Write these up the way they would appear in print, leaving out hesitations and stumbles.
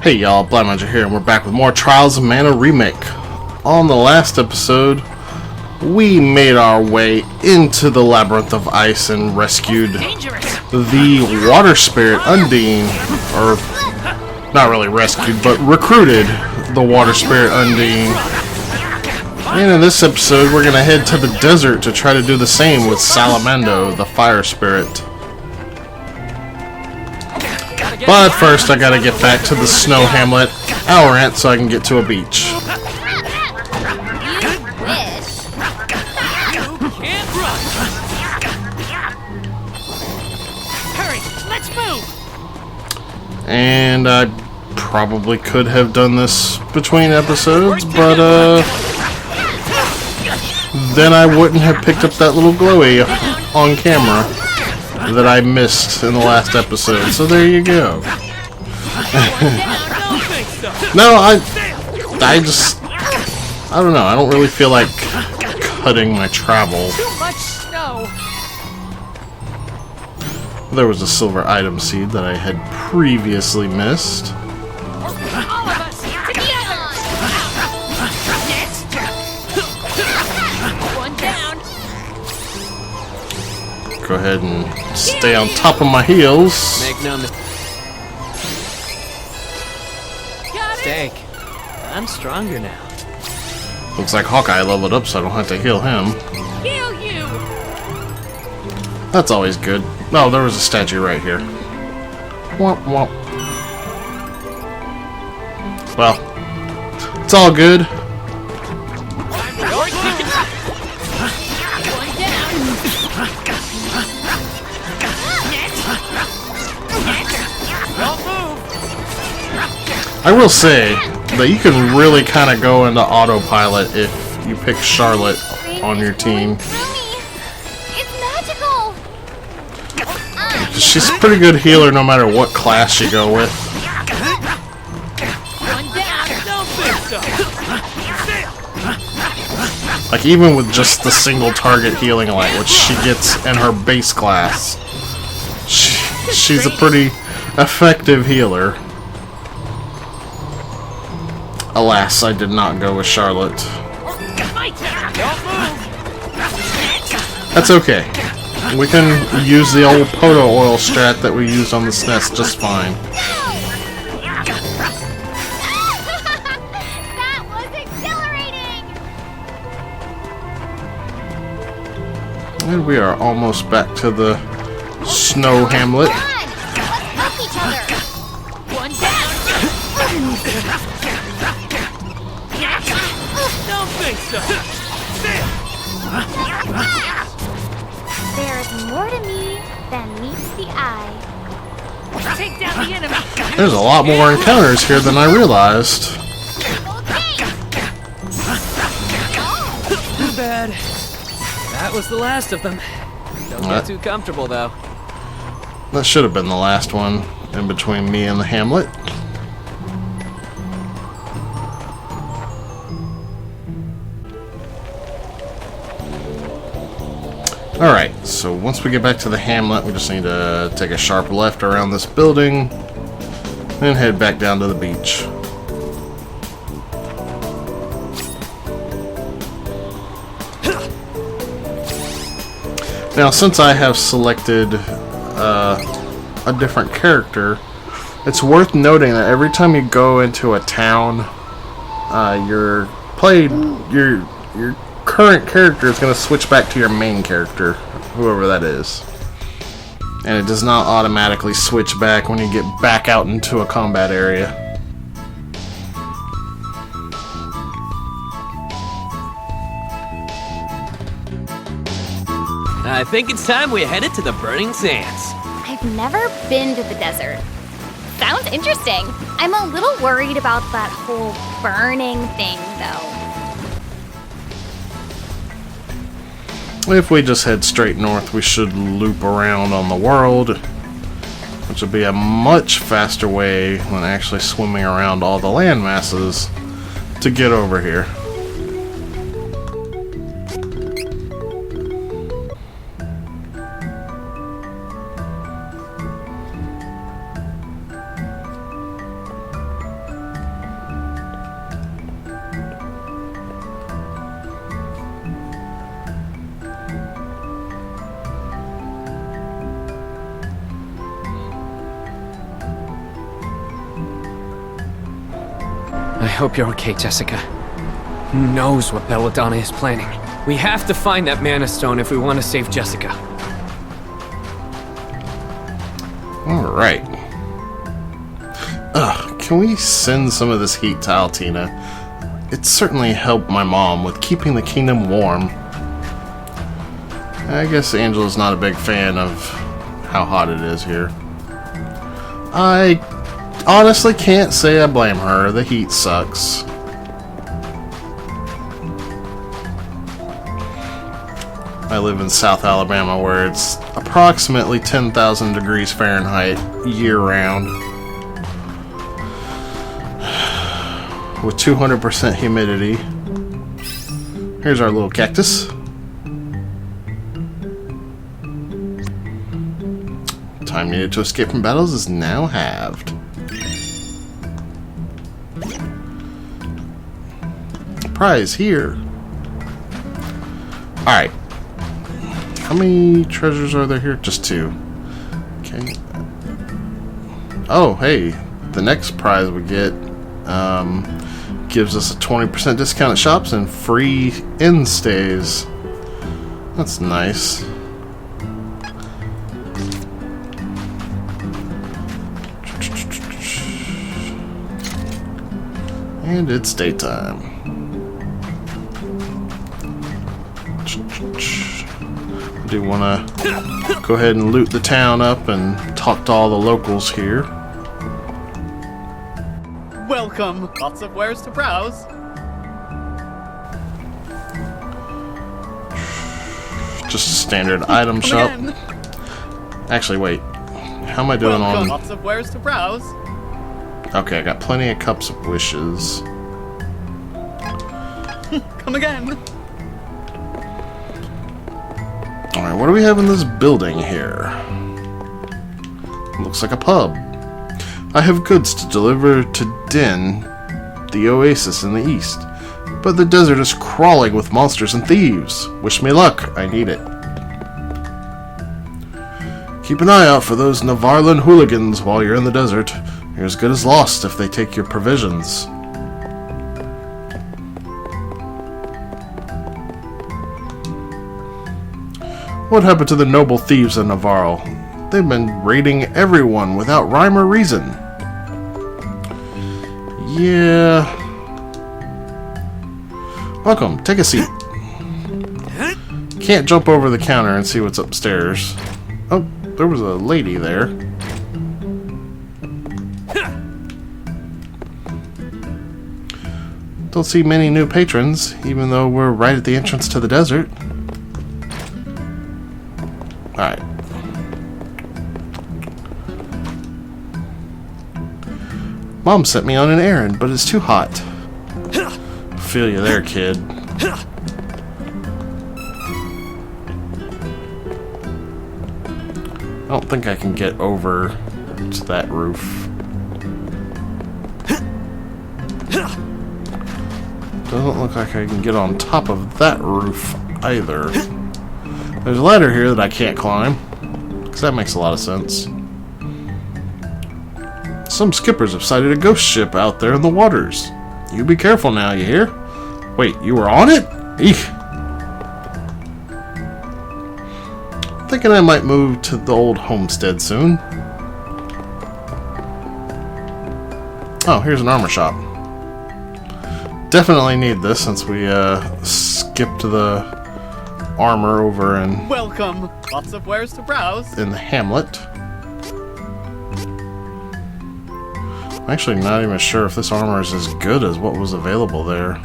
Hey y'all, Blind Manager here, and we're back with more Trials of Mana Remake. On the last episode, we made our way into the Labyrinth of Ice and rescued the Water Spirit Undine, or not really rescued, but recruited the Water Spirit Undine. And in this episode, we're going to head to the desert to try to do the same with Salamando, the Fire Spirit. But first, I gotta get back to the snow hamlet, Alrant, so I can get to a beach. And I probably could have done this between episodes, but then I wouldn't have picked up that little glowy on camera that I missed in the last episode, so there you go. No, I don't know, I don't really feel like cutting my travel. Too much snow. There was a silver item seed that I had previously missed. All of us together. One down. Go ahead and stay on top of my heels. Make no mistake. Steak. I'm stronger now. Looks like Hawkeye leveled up, so I don't have to heal him. Heal you. That's always good. Oh, there was a statue right here. Womp womp. Well, it's all good. I will say that you can really kind of go into autopilot if you pick Charlotte on your team. It's magical. She's a pretty good healer no matter what class you go with. One down. Like even with just the single target healing light, which she gets in her base class, she's a pretty effective healer. Alas, I did not go with Charlotte. That's okay. We can use the old Poto oil strat that we used on the SNES just fine. That was exhilarating. And we are almost back to the snow hamlet. Let's help each other. One down. Don't think so. There's more to me than meets the eye. Take down the enemy. There's a lot more encounters here than I realized. Too bad. That was the last of them. Don't get too comfortable, though. That should have been the last one in between me and the hamlet. Alright, so once we get back to the hamlet, we just need to take a sharp left around this building and head back down to the beach. Now, since I have selected a different character, it's worth noting that every time you go into a town, your current character is going to switch back to your main character, whoever that is. And it does not automatically switch back when you get back out into a combat area. I think it's time we headed to the Burning Sands. I've never been to the desert. Sounds interesting. I'm a little worried about that whole burning thing, though. If we just head straight north, we should loop around on the world, which will be a much faster way than actually swimming around all the land masses to get over here. hope you're okay, Jessica. Who knows what Belladonna is planning? We have to find that Mana Stone if we want to save Jessica. Alright. Can we send some of this heat to Altina? It certainly helped my mom with keeping the kingdom warm. I guess Angela's not a big fan of how hot it is here. I honestly can't say I blame her. The heat sucks. I live in South Alabama where it's approximately 10,000 degrees Fahrenheit year-round with 200% humidity. Here's our little cactus. Time needed to escape from battles is now halved. Prize here. Alright. How many treasures are there here? Just 2. Okay. Oh, hey. The next prize we get gives us a 20% discount at shops and free inn stays. That's nice. And it's daytime. Do want to go ahead and loot the town up and talk to all the locals here. Welcome! Lots of wares to browse. Just a standard item shop. Again. Actually, wait. How am I doing Welcome. on... Lots of wares to browse. Okay, I got plenty of cups of wishes. Come again. Alright, what do we have in this building here? Looks like a pub. I have goods to deliver to Den, the Oasis in the east. But the desert is crawling with monsters and thieves. Wish me luck, I need it. Keep an eye out for those Navarlan hooligans while you're in the desert. You're as good as lost if they take your provisions. What happened to the noble thieves of Navarro? They've been raiding everyone without rhyme or reason. Yeah. Welcome, take a seat. Can't jump over the counter and see what's upstairs. Oh, there was a lady there. Don't see many new patrons, even though we're right at the entrance to the desert. Alright. Mom sent me on an errand, but it's too hot. Feel you there, kid. I don't think I can get over to that roof. Doesn't look like I can get on top of that roof either. There's a ladder here that I can't climb, because that makes a lot of sense. Some skippers have sighted a ghost ship out there in the waters. You be careful now, you hear? Wait, you were on it? Eek. Thinking I might move to the old homestead soon. Oh, here's an armor shop. Definitely need this since we skipped the armor over in... Welcome! Lots of wares to browse. in the hamlet. I'm actually not even sure if this armor is as good as what was available there.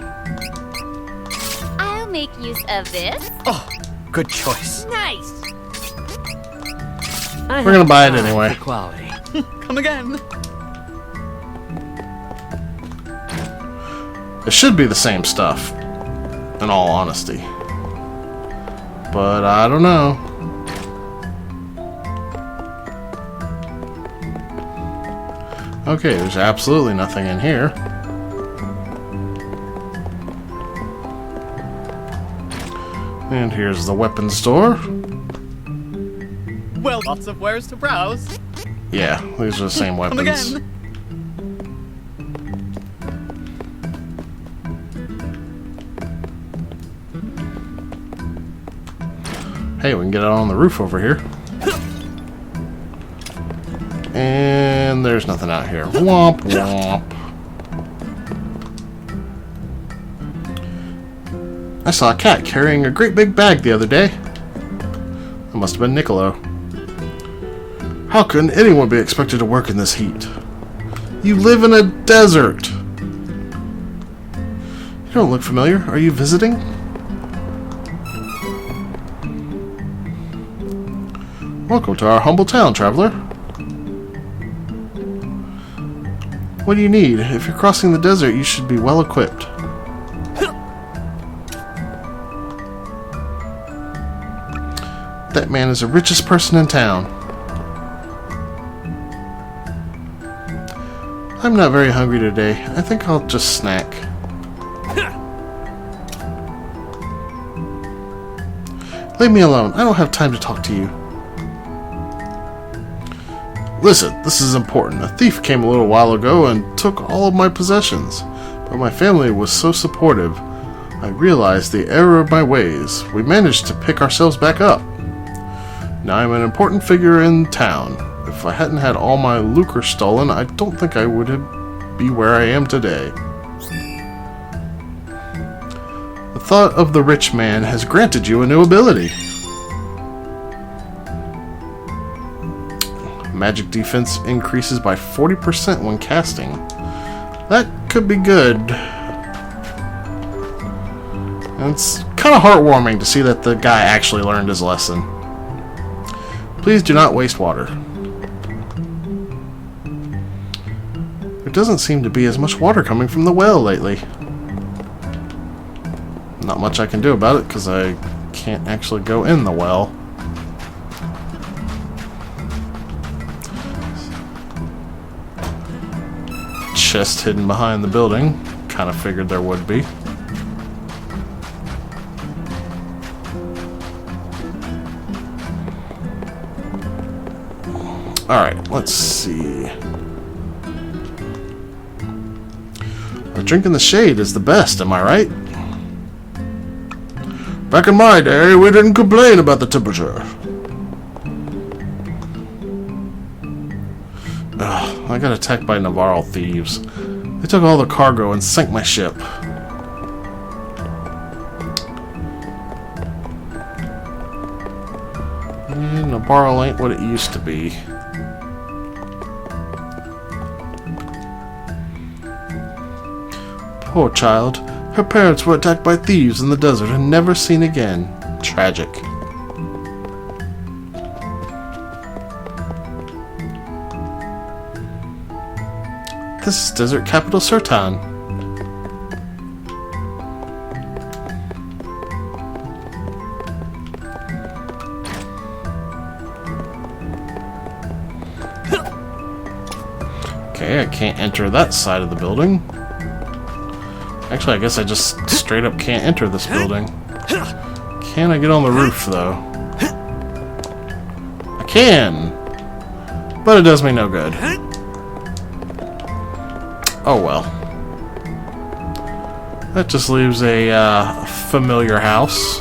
I'll make use of this. Oh, good choice. Nice. We're gonna buy it anyway. Good quality. Come again. It should be the same stuff, in all honesty. But I don't know. Okay, there's absolutely nothing in here. And here's the weapons store. Well, lots of wares to browse. Yeah, these are the same Come weapons. again. Hey, we can get out on the roof over here. And there's nothing out here. Womp womp. I saw a cat carrying a great big bag the other day. It must have been Niccolo. How can anyone be expected to work in this heat? You live in a desert. You don't look familiar. Are you visiting? Welcome to our humble town, traveler. What do you need? If you're crossing the desert, you should be well equipped. That man is the richest person in town. I'm not very hungry today. I think I'll just snack. Leave me alone. I don't have time to talk to you. Listen, this is important. A thief came a little while ago and took all of my possessions. But my family was so supportive. I realized the error of my ways. We managed to pick ourselves back up. Now I'm an important figure in town. If I hadn't had all my lucre stolen, I don't think I would be where I am today. The thought of the rich man has granted you a new ability. Magic defense increases by 40% when casting. That could be good. And it's kind of heartwarming to see that the guy actually learned his lesson. Please do not waste water. There doesn't seem to be as much water coming from the well lately. Not much I can do about it because I can't actually go in the well. Chest hidden behind the building. Kind of figured there would be. Alright, let's see. A drink in the shade is the best, am I right? Back in my day, we didn't complain about the temperature. Ugh, I got attacked by Navarro thieves. They took all the cargo and sank my ship. Navarro ain't what it used to be. Poor child. Her parents were attacked by thieves in the desert and never seen again. Tragic. This is desert capital Sertan. Okay, I can't enter that side of the building. Actually, I guess I just straight up can't enter this building. Can I get on the roof, though? I can! But it does me no good. Oh well. That just leaves a familiar house.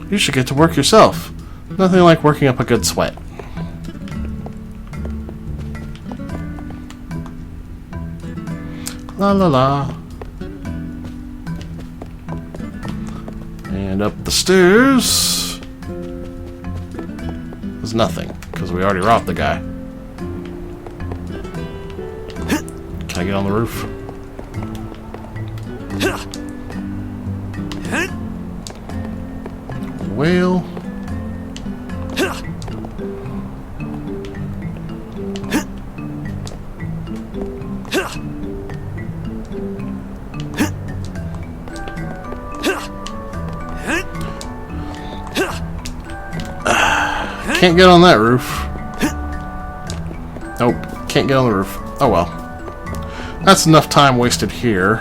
You should get to work yourself. Nothing like working up a good sweat. La la la. And up the stairs. There's nothing, because we already robbed the guy. Can I get on the roof? Well, can't get on that roof. Nope, can't get on the roof. Oh well. That's enough time wasted here.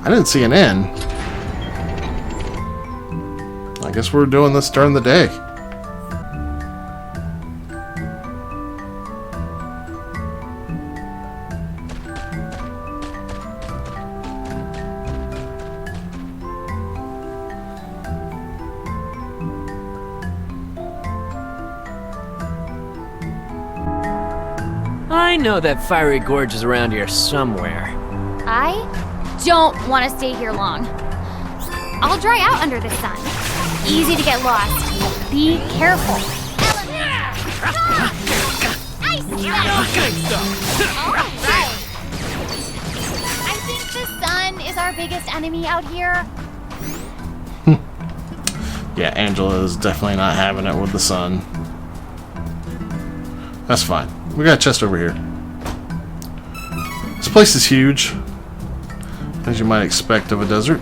I didn't see an inn. guess we're doing this during the day. I know that fiery gorge is around here somewhere. I don't want to stay here long. I'll dry out under the sun. Easy to get lost. Be careful. Ice Alright. I think the sun is our biggest enemy out here. Yeah, Angela is definitely not having it with the sun. That's fine. We got a chest over here. This place is huge, as you might expect of a desert.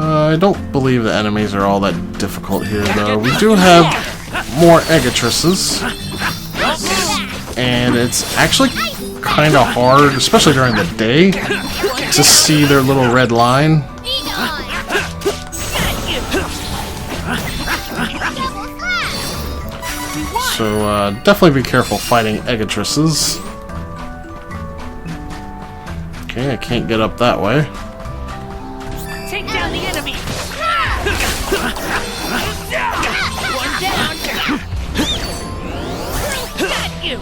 I don't believe the enemies are all that difficult here, though. We do have more Egatresses, and it's actually kind of hard, especially during the day, to see their little red line. So definitely be careful fighting Egatresses. Okay, I can't get up that way. Take down the enemy! One down! Got you!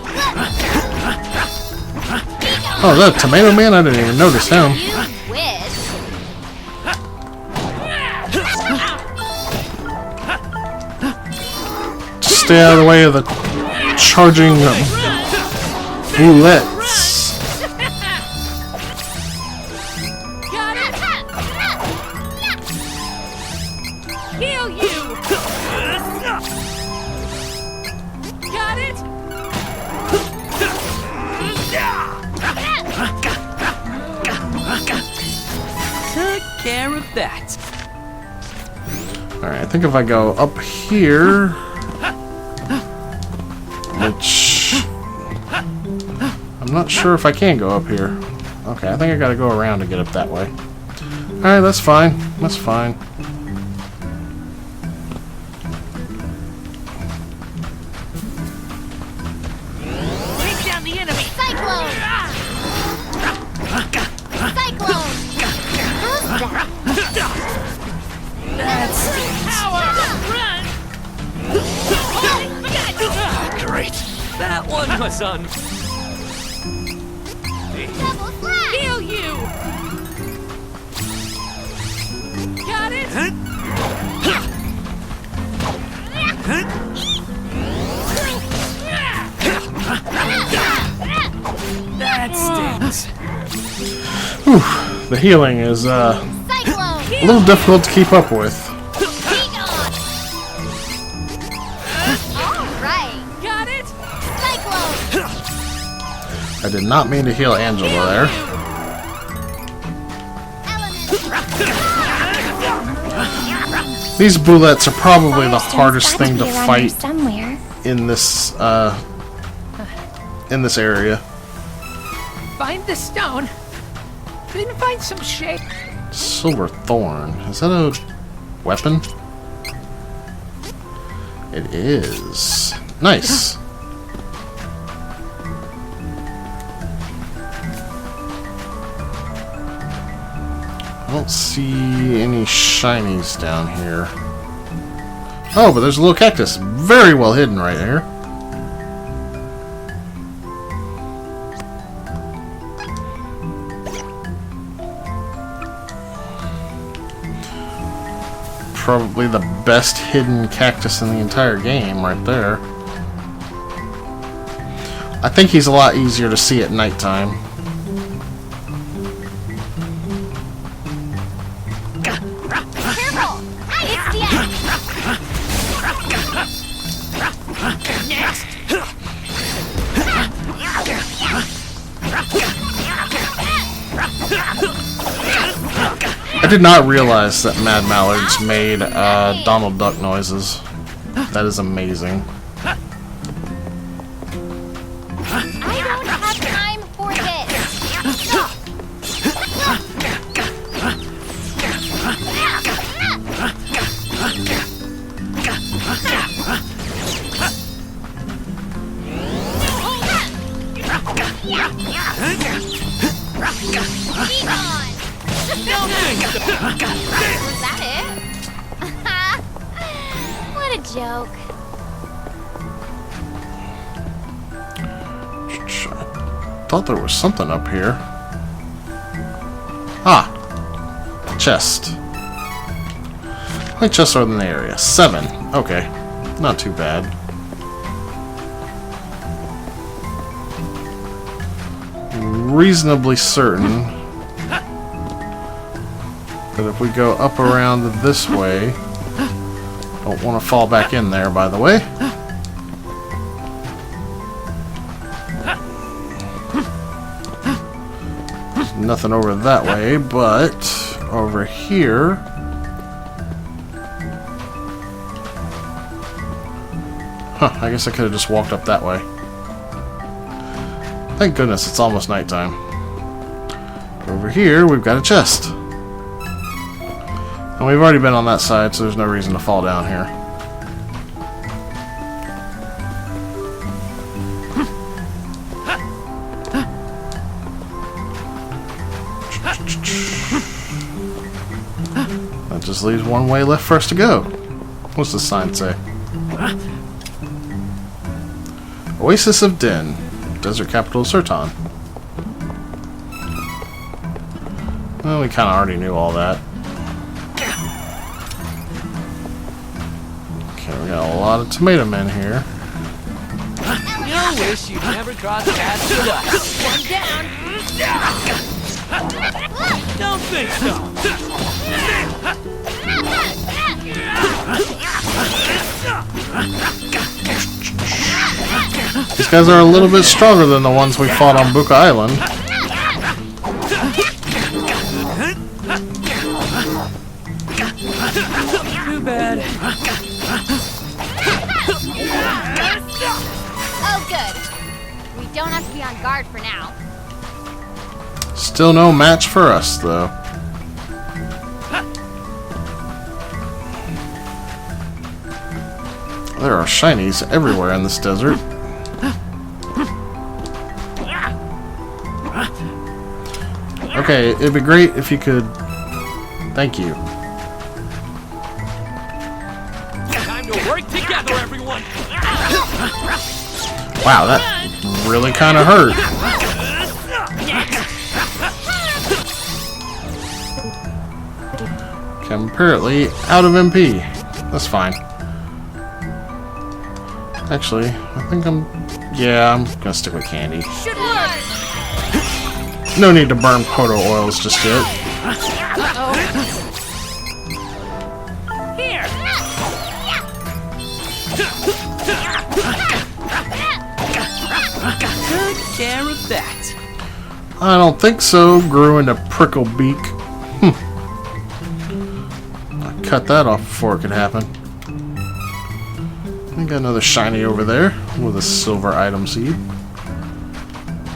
Oh, is that Tomato Man? I didn't even notice him. You wish. Just stay out of the way of the charging bullets. Got it! Heal you! Got it! Took care of that. Alright, I think if I go up here, which I'm not sure if I can go up here. Okay, I think I gotta go around to get up that way. Alright, that's fine. That's fine. Take down the enemy! Cyclone! Cyclone! How's that? Power! Run! Great. That one was on. Double slash! Heal you! Got it? That stings. Whew, the healing is a Cyclone! little difficult to keep up with. Alright! Got it? Cyclone! I did not mean to heal Angela there. These bullets are probably the hardest thing to fight somewhere. in this area. Find the stone. Then find some shape. Silver thorn. Is that a weapon? It is. Nice. I don't see any shinies down here. Oh, but there's a little cactus. Very well hidden right here. Probably the best hidden cactus in the entire game right there. I think he's a lot easier to see at nighttime. Careful! It's the end! Next! I did not realize that Mad Mallards made Donald Duck noises. That is amazing. joke. I thought there was something up here. Ah! Chest. How many chests are in the area? 7. Okay. Not too bad. Reasonably certain that if we go up around this way... Don't want to fall back in there, by the way. There's nothing over that way, but over here... Huh, I guess I could have just walked up that way. Thank goodness it's almost nighttime. Over here, we've got a chest. And we've already been on that side, so there's no reason to fall down here. That just leaves one way left for us to go. What's the sign say? Oasis of Den, desert capital of Serton. Well, we kind of already knew all that. Okay, we got a lot of tomato men here. You wish you'd never crossed paths with us. One down. Don't think so. These guys are a little bit stronger than the ones we fought on Buka Island. Too bad. Oh, good. We don't have to be on guard for now. Still no match for us, though. There are shinies everywhere in this desert. Okay, it'd be great if you could... Thank you. Time to work together, everyone. Wow, that really kind of hurt. Okay, I'm apparently out of MP. That's fine. Actually, I think yeah, I'm gonna stick with candy. Should work. No need to burn Poto oils just yet. Here. Good care of that. I don't think so. Grew into prickle beak. I cut that off before it could happen. I got another shiny over there with a silver item seed.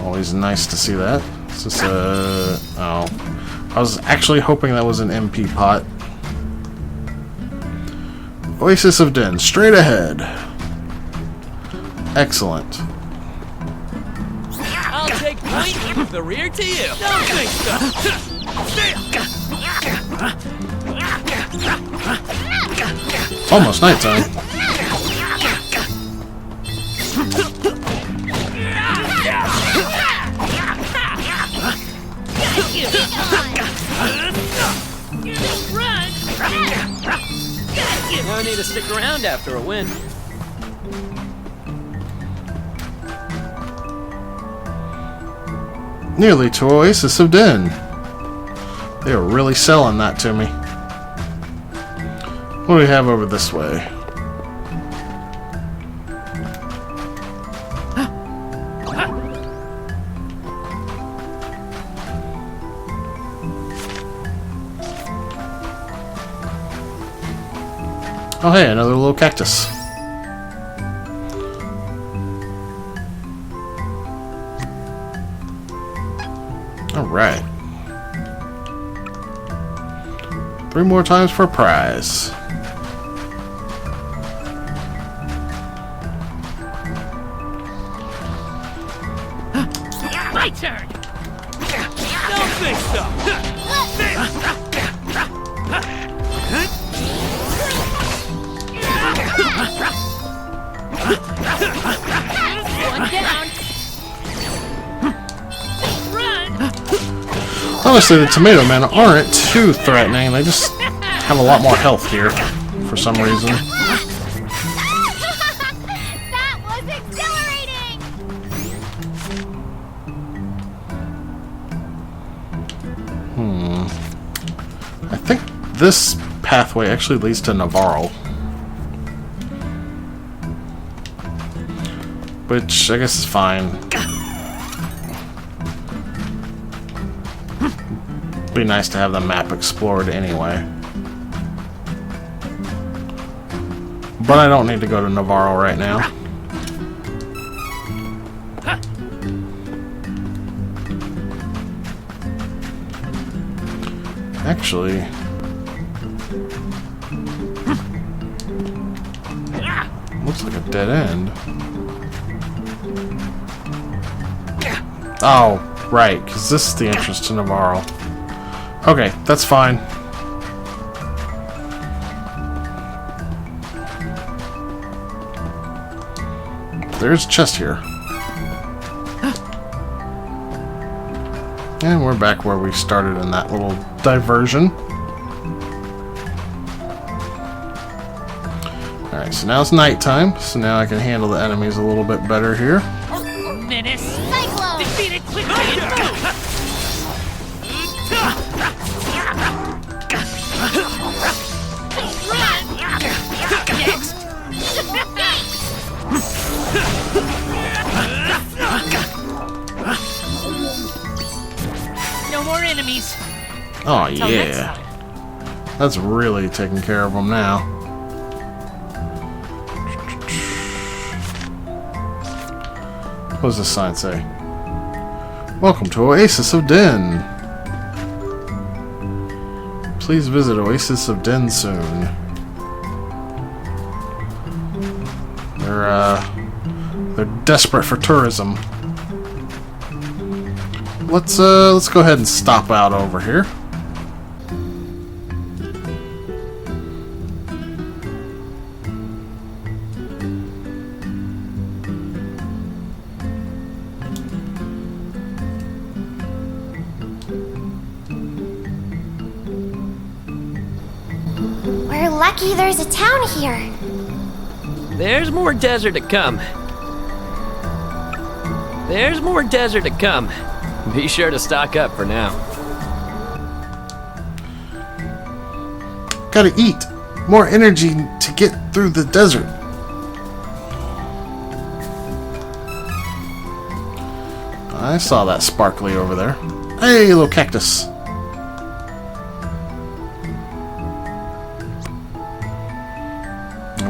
Always nice to see that. Is this a... oh. I was actually hoping that was an MP pot. Oasis of Den, straight ahead. Excellent. I'll take point and move the rear to you. Don't think so. It's almost nighttime. No need to stick around after a win. Nearly to Oasis of Den. They are really selling that to me. What do we have over this way? Oh hey, another little cactus. Alright. 3 more times for a prize. My turn. Don't think so. One down. Run. Honestly, the tomato men aren't too threatening. They just have a lot more health here for some reason. That was exhilarating! I think this pathway actually leads to Navarro. Which I guess is fine. Be nice to have the map explored anyway. But I don't need to go to Navarro right now. Actually, looks like a dead end. Oh, right, because this is the entrance to Navarro. Okay, that's fine. There's a chest here. And we're back where we started in that little diversion. Alright, so now it's nighttime, so now I can handle the enemies a little bit better here. Menace. Cyclone! Defeated quickly and move. Next. No more enemies. Oh Till next yeah. time. That's really taking care of them now. What does this sign say? Welcome to Oasis of Den. Please visit Oasis of Den soon. They're desperate for tourism. Let's go ahead and stop out over here. We're lucky there's a town here. There's more desert to come. There's more desert to come. Be sure to stock up for now. Gotta eat. More energy to get through the desert. I saw that sparkly over there. Hey, little cactus.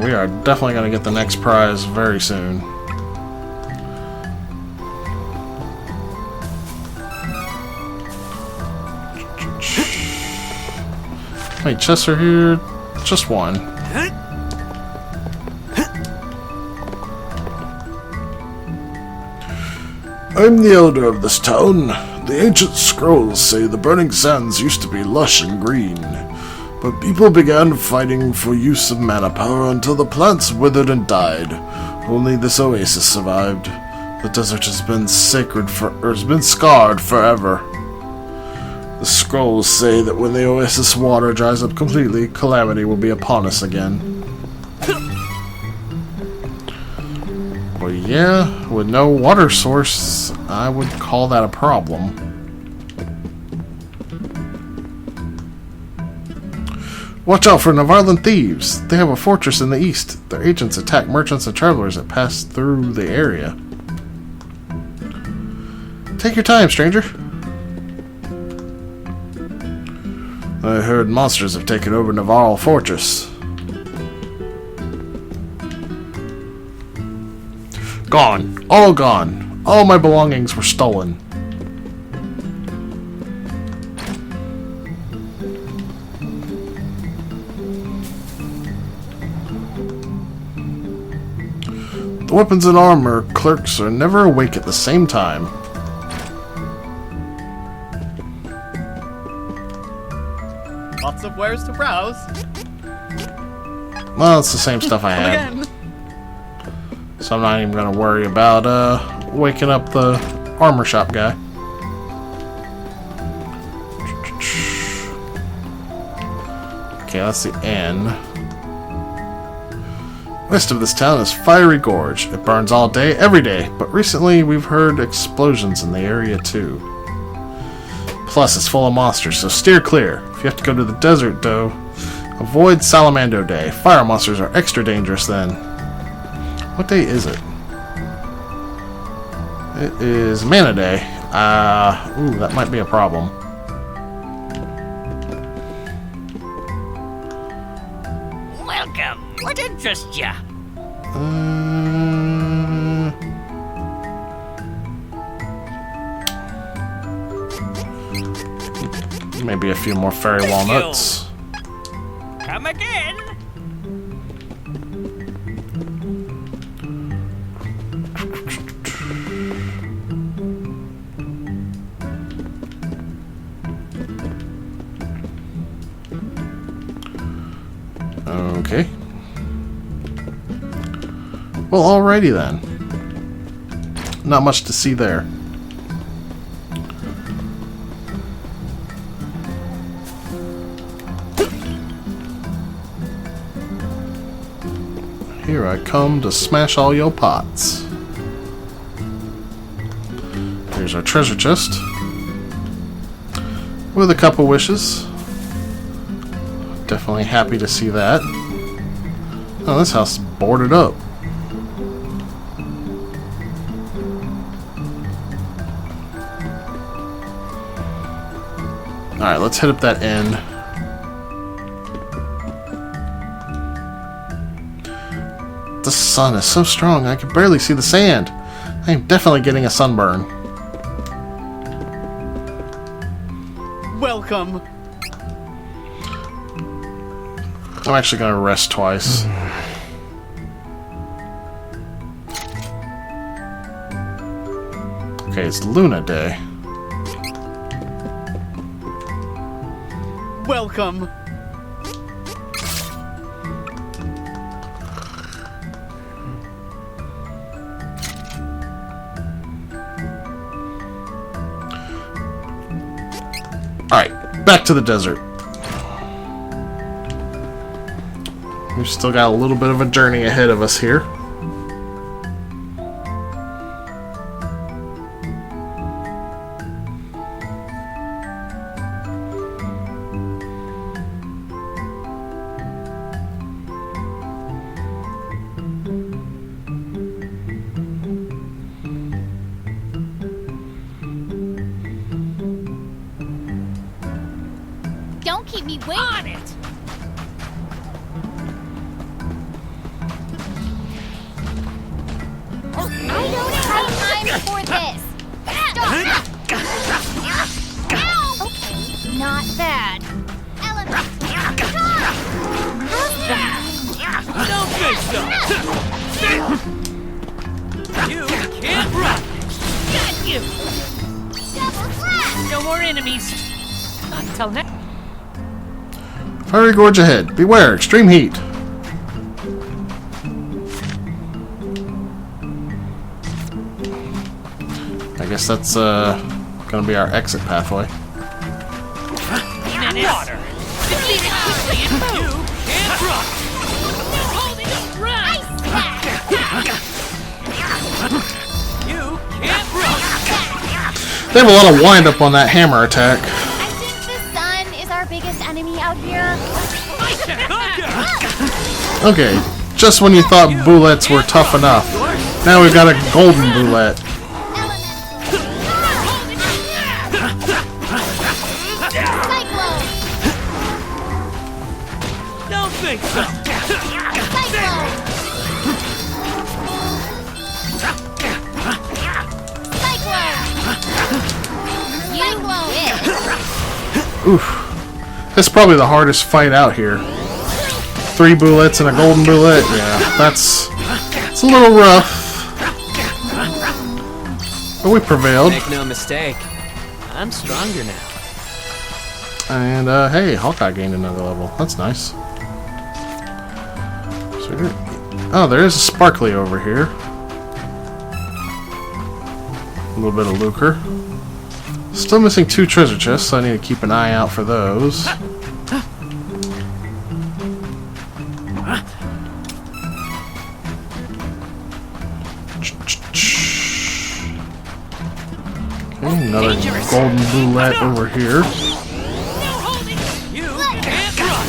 We are definitely going to get the next prize very soon. Wait, chests are here? Just one. I'm the elder of this town. The ancient scrolls say the burning sands used to be lush and green. But people began fighting for use of mana power until the plants withered and died. Only this oasis survived. The desert has been has been scarred forever. The scrolls say that when the oasis water dries up completely, calamity will be upon us again. Well, yeah, with no water source, I would call that a problem. Watch out for Navarlan thieves. They have a fortress in the east. Their agents attack merchants and travelers that pass through the area. Take your time, stranger. I heard monsters have taken over Navarro Fortress. Gone. All gone. All my belongings were stolen. The weapons and armor clerks are never awake at the same time. Lots of wares to browse. Well, it's the same stuff I Come had. again. So I'm not even going to worry about waking up the armor shop guy. Okay, that's the N. West of this town is Fiery Gorge. It burns all day, every day, but recently we've heard explosions in the area too. Plus, it's full of monsters, so steer clear. If you have to go to the desert, though, avoid Salamando Day. Fire monsters are extra dangerous then. What day is it? It is Mana Day. Ooh, that might be a problem. Welcome. What interests ya? Maybe a few more fairy walnuts. Come again. Okay. Well, alrighty then. Not much to see there. Here I come to smash all your pots. Here's our treasure chest. With a couple wishes. Definitely happy to see that. Oh, this house is boarded up. Alright, let's hit up that inn. The sun is so strong I can barely see the sand. I am definitely getting a sunburn. Welcome. I'm actually going to rest twice. Okay, it's Luna Day. Welcome. Alright, back to the desert. We've still got a little bit of a journey ahead of us here. Don't keep me waiting. On it. I don't have time for this. Stop. Ow. Okay, not bad. Element. How's that? Don't think so. You can't run. Got you. Double slap. No more enemies. Not until next. Fiery Gorge ahead. Beware, extreme heat. I guess that's gonna be our exit pathway. Water. Defeat it quickly and you can't run. Holding it right. You can't run. They have a lot of wind up on that hammer attack. I think the sun is our biggest enemy out here. Okay, just when you thought bullets were tough enough, now we've got a golden bullet. Cyclone. Don't think so. Cyclone. Cyclone. Oof. This is probably the hardest fight out here. 3 bullets and a golden bullet. Yeah, it's a little rough. But we prevailed. Make no mistake, I'm stronger now. And hey, Hawkeye gained another level. That's nice. Oh, there is a sparkly over here. A little bit of lucre. Still missing 2 treasure chests, so I need to keep an eye out for those. Okay, another golden boulette over here. You can't run.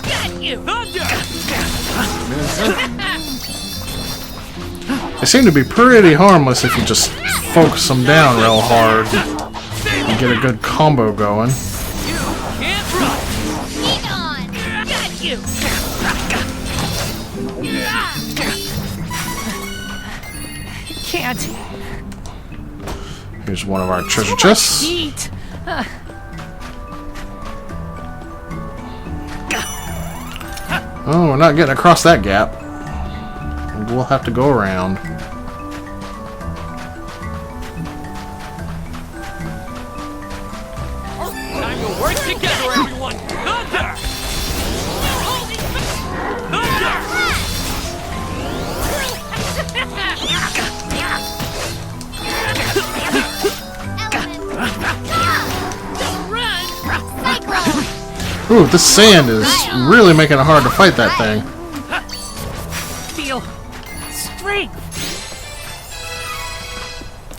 Got you. Thunder. They seem to be pretty harmless if you just focus them down real hard and get a good combo going. You can't run. Hang on! Got you. Can't. Here's one of our treasure chests. Heat. Oh, we're not getting across that gap. We'll have to go around. Time to work together, everyone. Thunder. Thunder. Don't run. Ooh, this sand is really making it hard to fight that thing. Feel strength.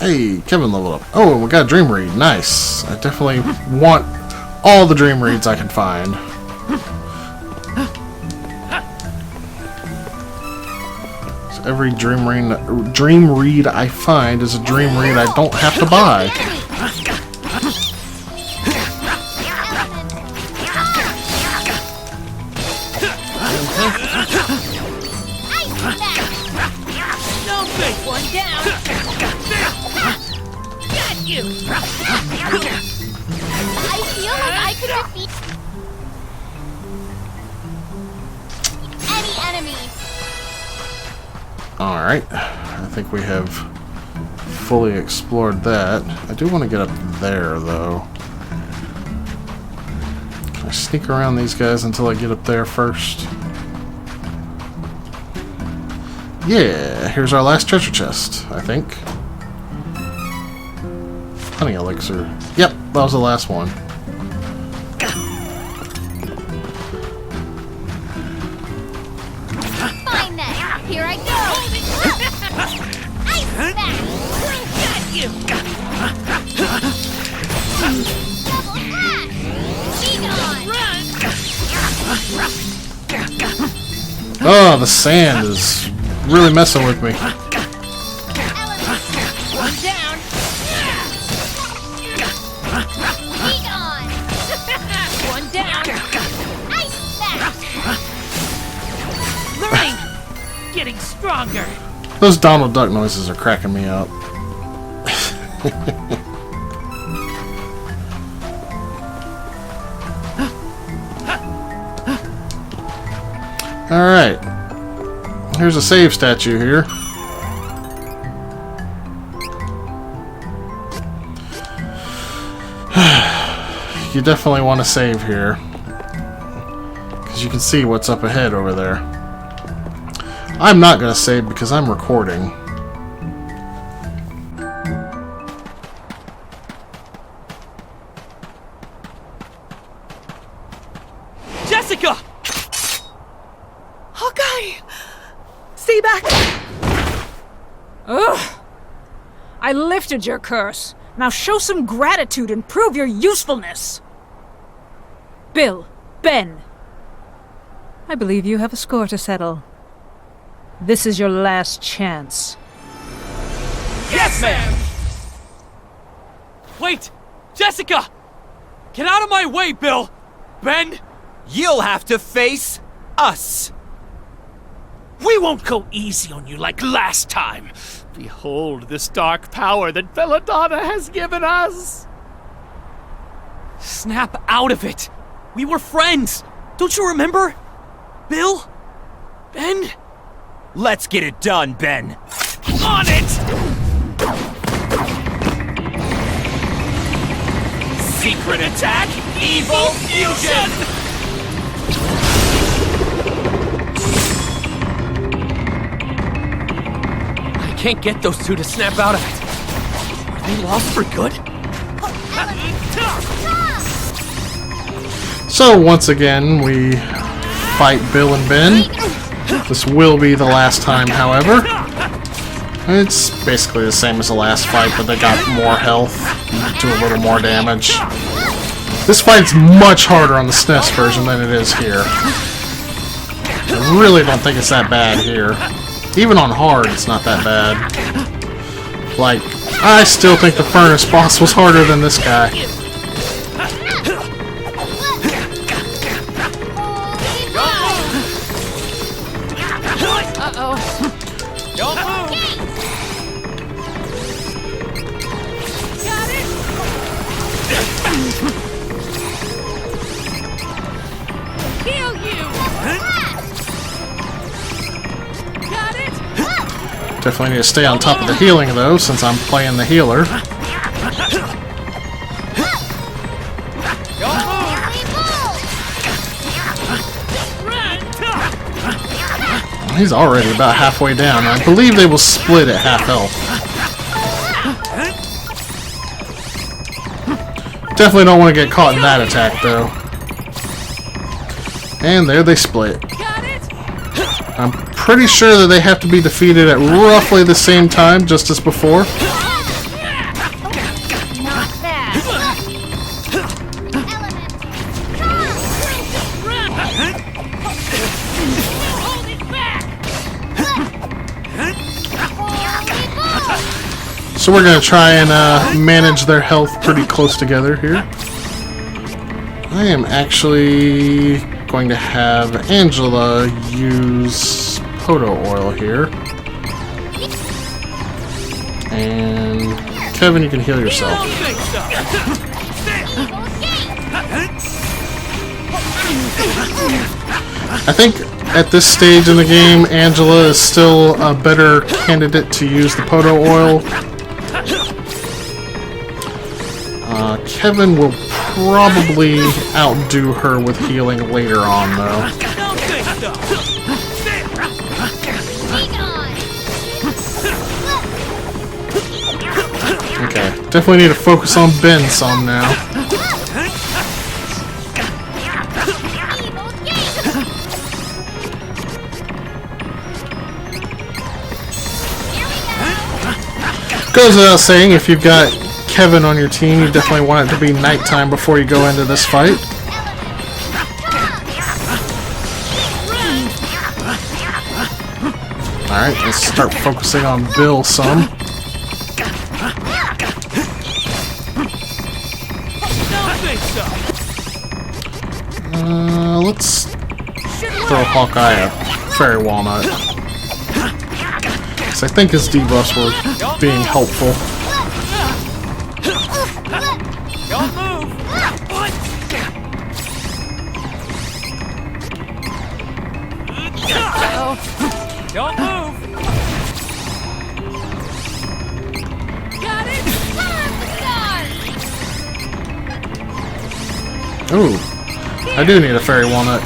Hey, Kevin leveled up. Oh, we got a dream read. Nice. I definitely want all the dream reads I can find. So every dream read I find is a dream read I don't have to buy. Don't face one down. Got you. I feel like I could defeat any enemy. Alright. I think we have fully explored that. I do want to get up there, though. Can I sneak around these guys until I get up there first? Yeah, here's our last treasure chest, I think. Honey elixir. Yep, that was the last one. Fine then. Here I go. Ice smash. Got you. Double hack. Be gone. Oh, the sand is really messing with me. One down. Be gone. One down. Ice smash. Learning. Getting stronger. Those Donald Duck noises are cracking me up. Alright. Here's a save statue here. You definitely want to save here, because you can see what's up ahead over there. I'm not going to save because I'm recording. Jessica! Hawkeye! Stay back! Ugh! I lifted your curse. Now show some gratitude and prove your usefulness. Bill, Ben. I believe you have a score to settle. This is your last chance. Yes, ma'am! Wait! Jessica! Get out of my way, Bill! Ben! You'll have to face us. We won't go easy on you like last time. Behold this dark power that Belladonna has given us. Snap out of it! We were friends! Don't you remember? Bill? Ben? Let's get it done, Ben. On it! Secret attack, evil Evil fusion! I can't get those two to snap out of it. Are they lost for good? So once again, we fight Bill and Ben. This will be the last time, however. It's basically the same as the last fight, but they got more health, do a little more damage. This fight's much harder on the SNES version than it is here. I really don't think it's that bad here. Even on hard, it's not that bad. Like, I still think the furnace boss was harder than this guy. Don't move! Got it! Heal you! Got it! Definitely need to stay on top of the healing, though, since I'm playing the healer. Don't move! He's already about halfway down. I believe they will split at half health. Definitely don't want to get caught in that attack, though. And there they split. Got it! I'm pretty sure that they have to be defeated at roughly the same time, just as before. Not bad. Hold it back! So we're going to try and manage their health pretty close together here. I am actually going to have Angela use Poto oil here. And Kevin, you can heal yourself. I think at this stage in the game, Angela is still a better candidate to use the Poto oil. Kevin will probably outdo her with healing later on, though. Okay, definitely need to focus on Ben some now. Goes without saying, if you've got Kevin on your team, you definitely want it to be nighttime before you go into this fight. Alright, let's start focusing on Bill some. Let's throw Hawkeye a fairy walnut. Because I think his debuffs were being helpful. Don't move! Don't move! Got it! Ooh, I do need a fairy walnut.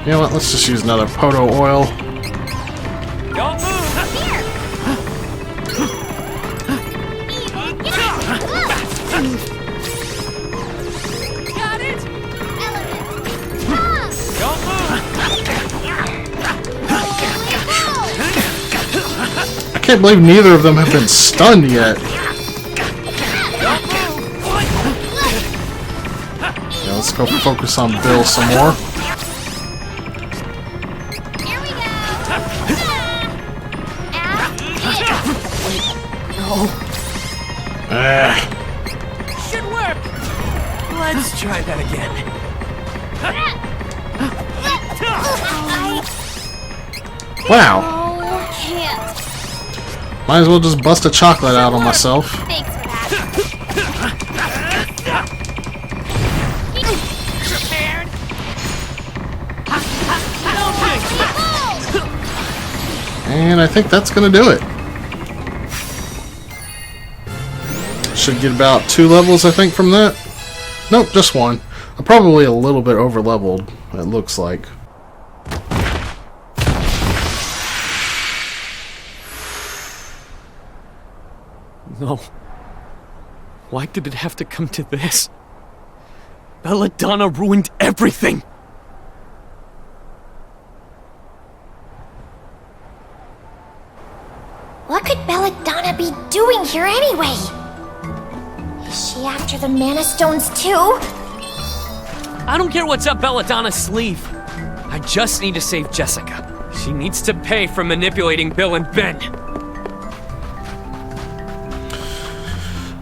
You know what, let's just use another Poto oil. Don't move! Got it! Don't move! I can't believe neither of them have been stunned yet. Yeah, let's go focus on Bill some more. Should work! Let's try that again. Wow, Oh, can't. might as well just bust a chocolate out on myself. Thanks for that. Prepared? And I think that's going to do it. Should get about 2 levels, I think, from that. Nope, just 1. I'm probably a little bit over leveled, it looks like. No. Why did it have to come to this? Belladonna ruined everything! What could Belladonna be doing here anyway? Is she after the Mana Stones too? I don't care what's up Belladonna's sleeve. I just need to save Jessica. She needs to pay for manipulating Bill and Ben.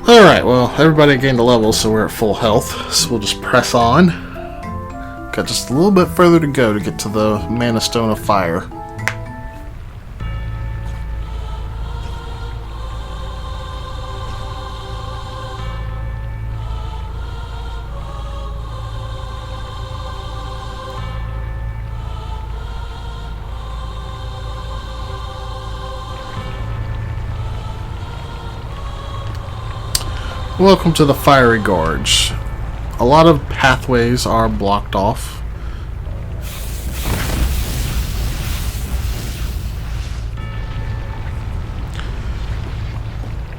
Alright, well, everybody gained a level, so we're at full health. So we'll just press on. Got just a little bit further to go to get to the Mana Stone of Fire. Welcome to the Fiery Gorge. A lot of pathways are blocked off.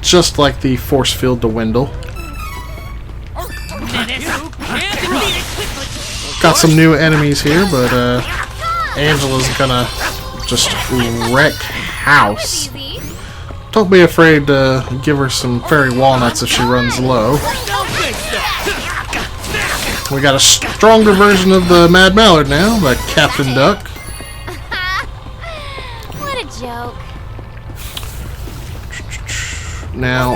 Just like the force field to Wendell. Got some new enemies here, but Angela's gonna just wreck house. Don't be afraid to give her some fairy walnuts if she runs low. We got a stronger version of the Mad Mallard now by Captain Duck. What a joke. Now,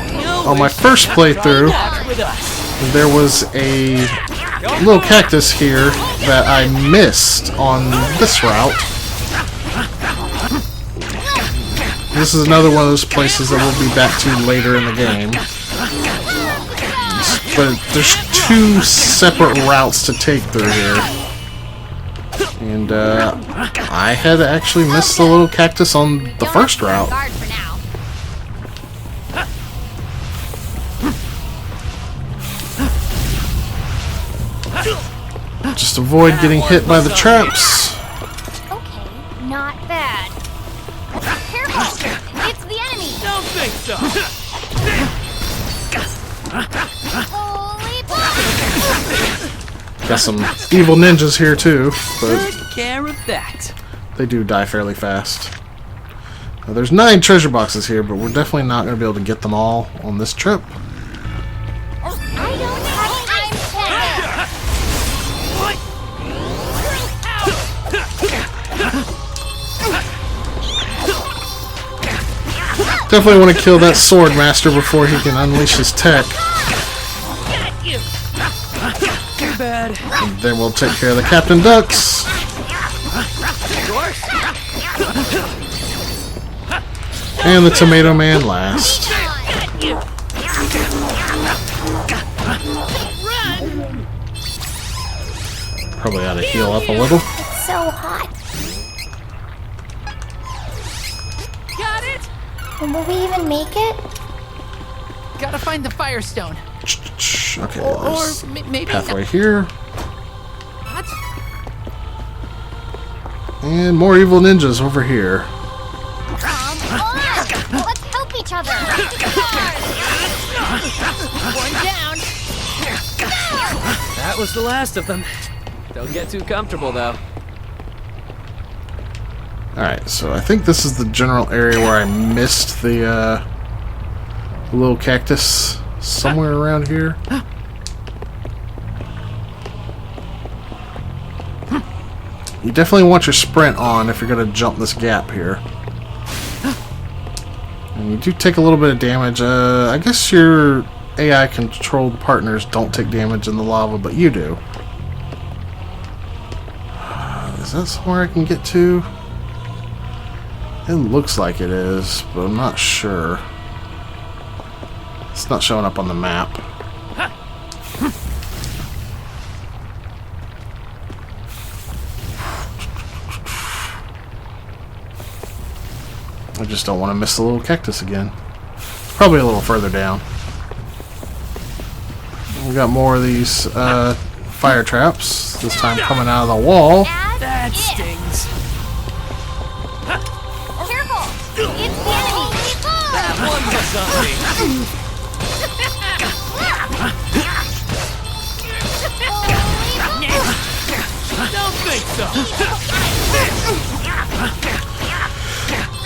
on my first playthrough, there was a little cactus here that I missed on this route. This is another one of those places that we'll be back to later in the game. But there's 2 separate routes to take through here. And I had actually missed the little cactus on the first route. Guard for now. Just avoid getting hit by the traps. Okay, not bad. Careful! It's the enemy! Don't think so. Holy Got some evil ninjas here too, but Take care of that. they do die fairly fast. Now, there's 9 treasure boxes here, but we're definitely not going to be able to get them all on this trip. I don't have time for Definitely want to kill that sword master before he can unleash his tech. Too bad. And then we'll take care of the Captain Ducks. And the Tomato Man last. Probably ought to heal up a little. It's so hot. Got it? Will we even make it? Gotta find the Firestone. Okay, Or there's maybe... pathway here. What? And more evil ninjas over here. Come on! Let's help each other! One down. That was the last of them. Don't get too comfortable, though. Alright, so I think this is the general area where I missed the little cactus. Somewhere around here. You definitely want your sprint on if you're going to jump this gap here. And you do take a little bit of damage. I guess your AI-controlled partners don't take damage in the lava, but you do. Is that somewhere I can get to? It looks like it is, but I'm not sure. It's not showing up on the map. I just don't want to miss the little cactus again. It's probably a little further down. We got more of these fire traps, this time coming out of the wall. That stings. Careful! It's the enemy! That one was on me. Don't think so.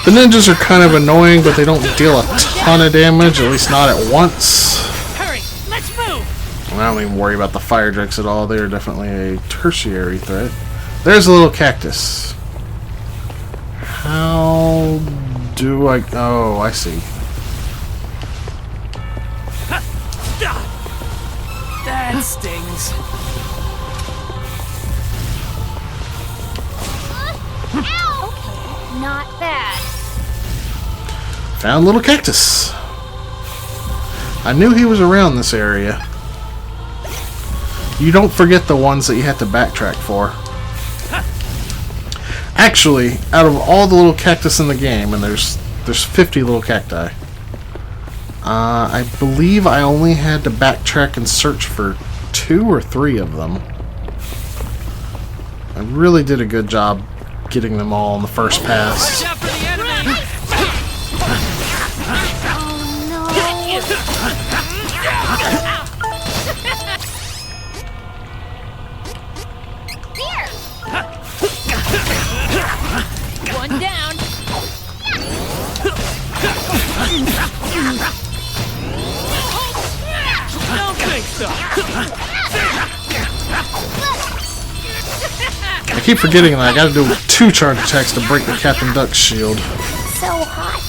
The ninjas are kind of annoying, but they don't deal a ton of damage, at least not at once. Hurry, let's move. And I don't even worry about the fire drakes at all. They're definitely a tertiary threat. There's a little cactus. How do I... Oh, I see. That stings. Ow! Not bad. Found little cactus. I knew he was around this area. You don't forget the ones that you have to backtrack for. Actually, out of all the little cactus in the game, and there's 50 little cacti, I believe I only had to backtrack and search for 2 or 3 of them. I really did a good job getting them all in the first pass. Watch out for the enemy! One down. Don't think so. I keep forgetting that I gotta do 2 charge attacks to break the Captain Duck's shield. So hot.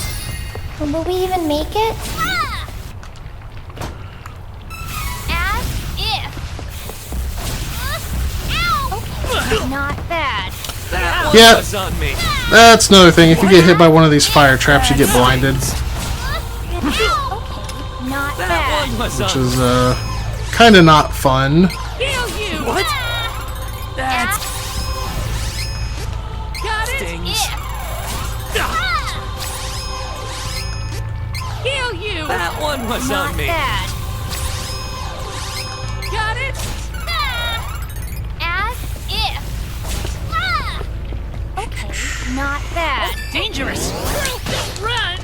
Will we even make it? As if. Ow! Not bad. That one Yeah. was on me. That's another thing. If you get hit by one of these fire traps, you get blinded, Not That bad. one was which on me. is kind of not fun. Heal you. What? That Got it. stings. Heal you. That one was Not on me. bad. Got it. As if. Okay, not bad. Dangerous. Run.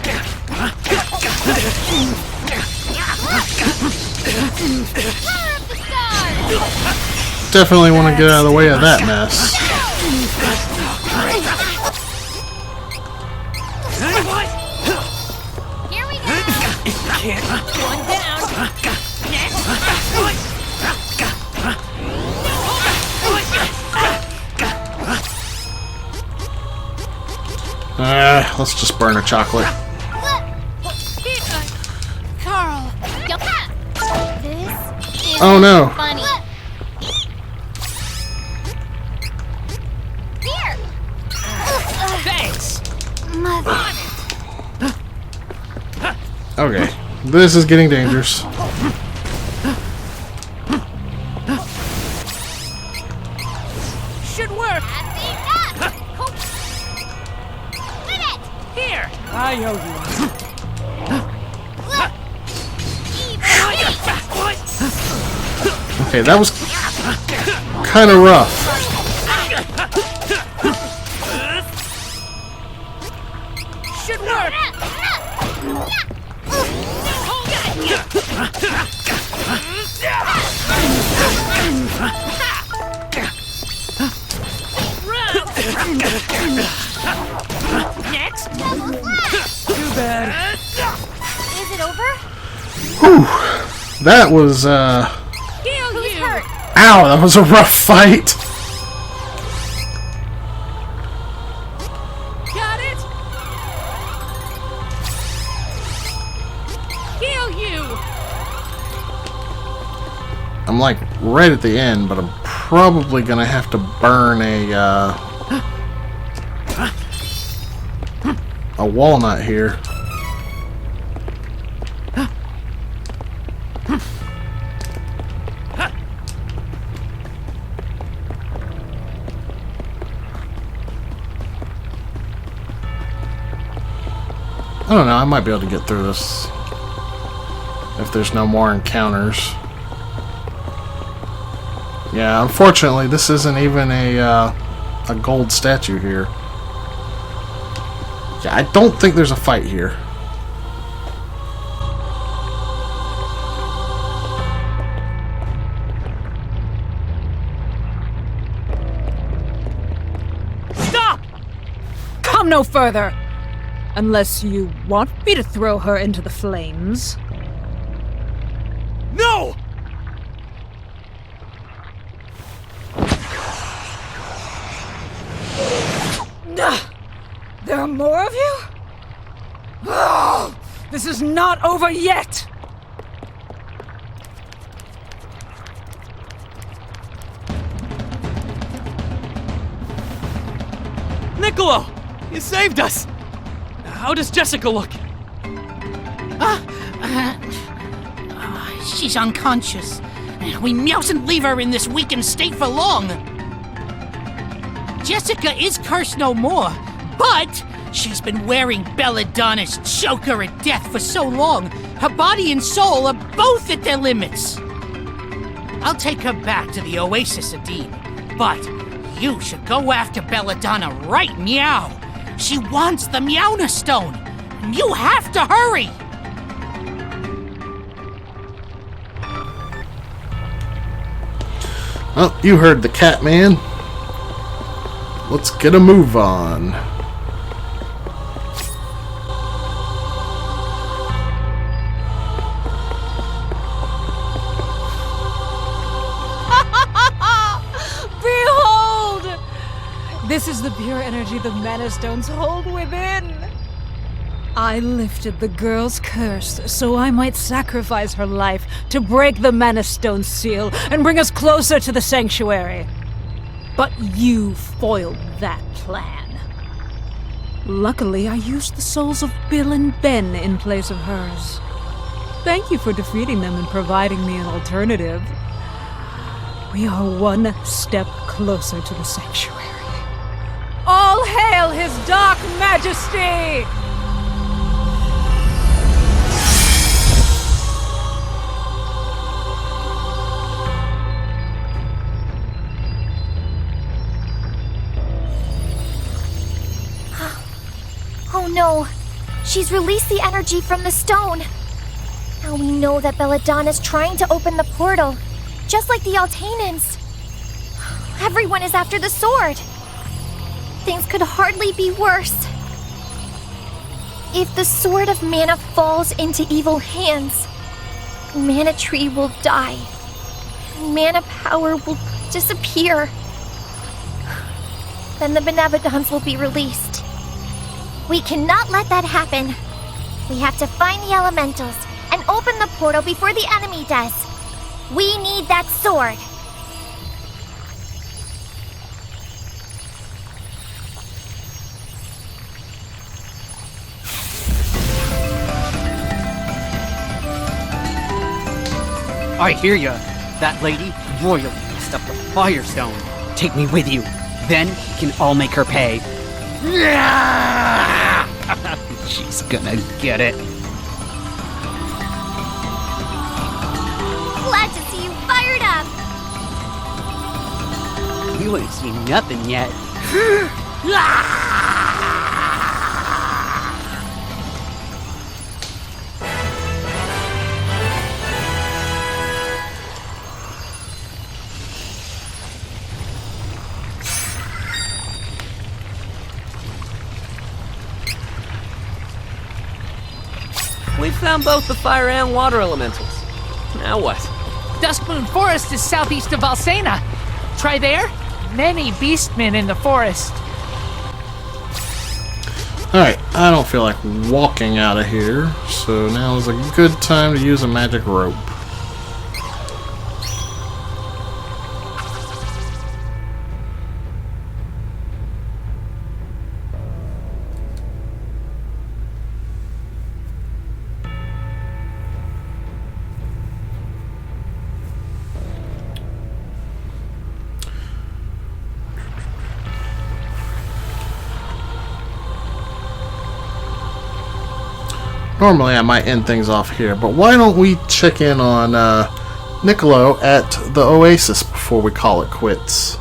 Definitely want to get out of the way of that mess. Here we go. One down. Let's just burn a chocolate. Carl. This is Oh no. funny. Here. Thanks. Mother. Okay, this is getting dangerous. Should work. Here. I owe you. Okay, that was kind of rough. Should work. Next. Too bad. Is it over? That was, Heal Who's you. hurt? ow, that was a rough fight. Got it. Heal you. I'm like right at the end, but I'm probably gonna have to burn a walnut here. I don't know, I might be able to get through this if there's no more encounters. Yeah, unfortunately, this isn't even a gold statue here. Yeah, I don't think there's a fight here. Stop! Come no further! Unless you want me to throw her into the flames. No! There are more of you? Oh, this is not over yet! Niccolo! You saved us! How does Jessica look? She's unconscious. We mustn't leave her in this weakened state for long. Jessica is cursed no more, but she's been wearing Belladonna's choker at death for so long, her body and soul are both at their limits. I'll take her back to the Oasis of Den, but you should go after Belladonna right meow. She wants the Meowna Stone, and you have to hurry! Well, you heard the cat man. Let's get a move on. Behold! This is the pure energy the Mana Stones hold within. I lifted the girl's curse so I might sacrifice her life to break the Mana Stone seal and bring us closer to the sanctuary. But you foiled that plan. Luckily, I used the souls of Bill and Ben in place of hers. Thank you for defeating them and providing me an alternative. We are one step closer to the sanctuary. All hail his dark majesty! Oh no! She's released the energy from the stone! Now we know that Belladonna's trying to open the portal, just like the Altanans. Everyone is after the sword! Things could hardly be worse. If the Sword of Mana falls into evil hands, Mana Tree will die. Mana power will disappear. Then the Benevolence will be released. We cannot let that happen. We have to find the elementals and open the portal before the enemy does. We need that sword. I hear ya. That lady royally messed up the Firestone. Take me with you. Then we can all make her pay. She's gonna get it. Glad to see you fired up. You ain't seen nothing yet. We found both the fire and water elementals. Now what? Duskmoon Forest is southeast of Valsena. Try there. Many beastmen in the forest. Alright, I don't feel like walking out of here, so now is a good time to use a magic rope. Normally I might end things off here, but why don't we check in on Niccolo at the Oasis before we call it quits?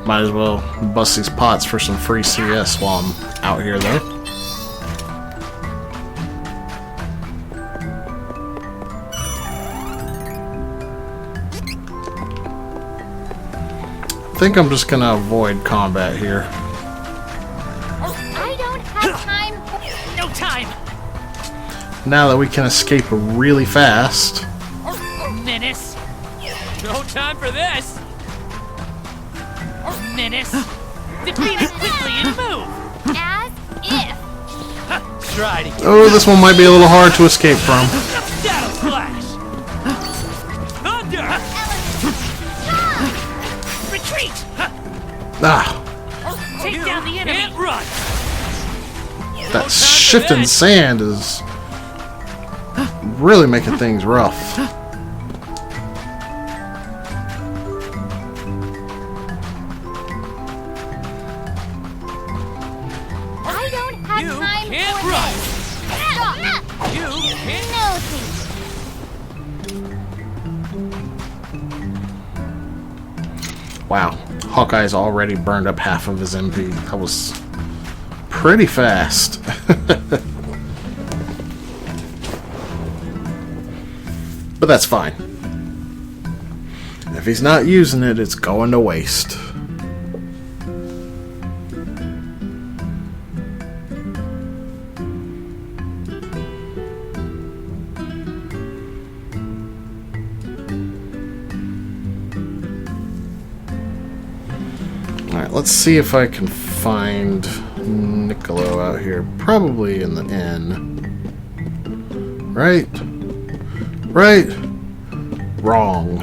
Might as well bust these pots for some free CS while I'm out here, though. I think I'm just gonna avoid combat here. I don't have time. No time! Now that we can escape really fast. Menace! No time for this! Menace! Defeat it quickly and move! As if. Try to get Oh, this one might be a little hard to escape from. Shadow Flash! thunder! Retreat! Ah, Take down the enemy! Can't run! that shifting sand is really making things rough. I don't have You time can't for run. this. Stop. You can't. No, thanks. Wow, Hawkeye's already burned up half of his MP. That was pretty fast. But that's fine. If he's not using it, it's going to waste. Alright, let's see if I can find Niccolo out here. Probably in the inn. Right? Right? Wrong.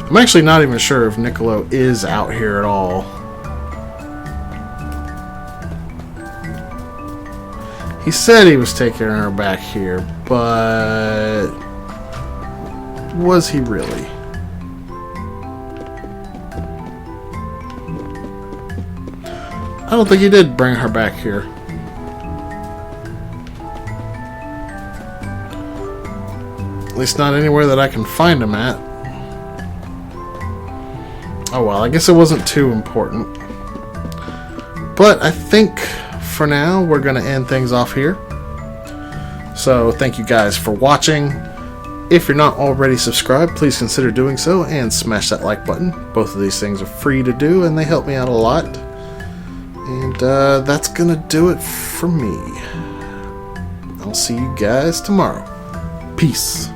I'm actually not even sure if Niccolo is out here at all. He said he was taking her back here, but was he really? I don't think he did bring her back here. At least not anywhere that I can find him at. Oh well, I guess it wasn't too important. But I think for now we're going to end things off here. So thank you guys for watching. If you're not already subscribed, please consider doing so and smash that like button. Both of these things are free to do and they help me out a lot. And that's gonna do it for me. I'll see you guys tomorrow. Peace.